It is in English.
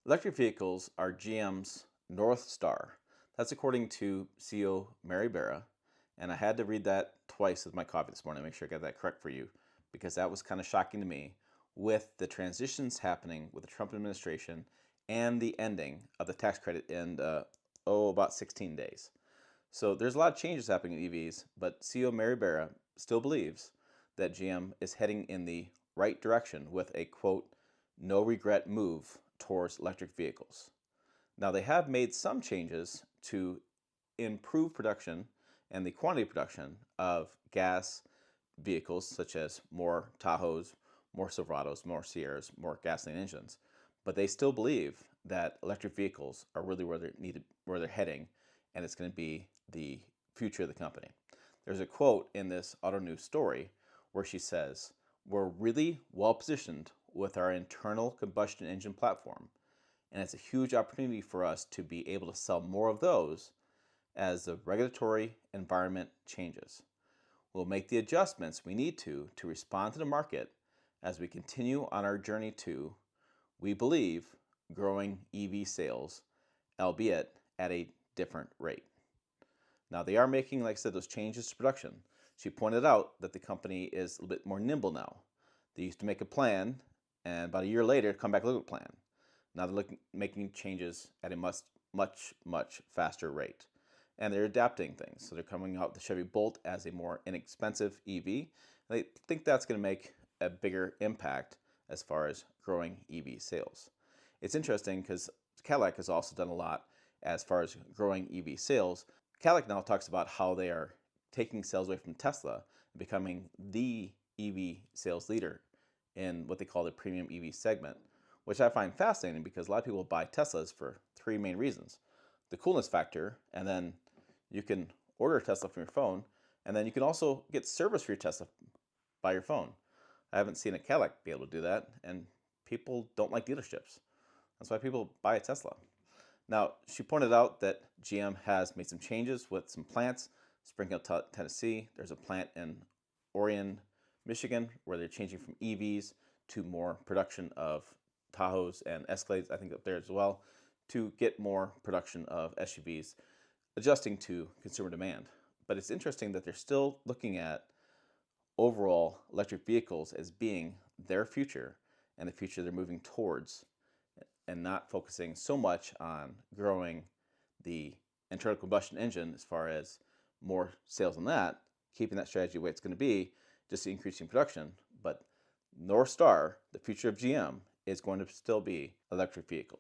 Electric vehicles are GM's North Star. That's according to CEO Mary Barra. And I had to read that twice with my coffee this morning to make sure I got that correct for you, because that was kind of shocking to me with the transitions happening with the Trump administration and the ending of the tax credit in, about 16 days. So there's a lot of changes happening in EVs, but CEO Mary Barra still believes that GM is heading in the right direction with a quote, no regret move towards electric vehicles. Now, they have made some changes to improve production and the quantity of production of gas vehicles, such as more Tahoes, more Silverados, more Sierras, more gasoline engines. But they still believe that electric vehicles are really where they're heading, and it's going to be the future of the company. There's a quote in this Auto News story where she says, "We're really well positioned with our internal combustion engine platform, and it's a huge opportunity for us to be able to sell more of those as the regulatory environment changes. We'll make the adjustments we need to respond to the market as we continue on our journey to, we believe, growing EV sales, albeit at a different rate." Now, they are making, like I said, those changes to production. She pointed out that the company is a little bit more nimble now. They used to make a plan, and about a year later, come back and look at the plan. Now they're making changes at a much faster rate. And they're adapting things. So they're coming out with the Chevy Bolt as a more inexpensive EV. And they think that's going to make a bigger impact as far as growing EV sales. It's interesting because Cadillac has also done a lot as far as growing EV sales. Cadillac now talks about how they are taking sales away from Tesla and becoming the EV sales leader in what they call the premium EV segment, which I find fascinating because a lot of people buy Teslas for three main reasons: the coolness factor, and then you can order a Tesla from your phone, and then you can also get service for your Tesla by your phone. I haven't seen a Cadillac be able to do that, and people don't like dealerships. That's why people buy a Tesla. Now, she pointed out that GM has made some changes with some plants. Spring Hill, Tennessee. There's a plant in Orion, Michigan, where they're changing from EVs to more production of Tahoes and Escalades, I think up there as well, to get more production of SUVs, adjusting to consumer demand. But it's interesting that they're still looking at overall electric vehicles as being their future and the future they're moving towards, and not focusing so much on growing the internal combustion engine as far as more sales on that, keeping that strategy the way it's going to be, just increasing production. But North Star, the future of GM, is going to still be electric vehicles.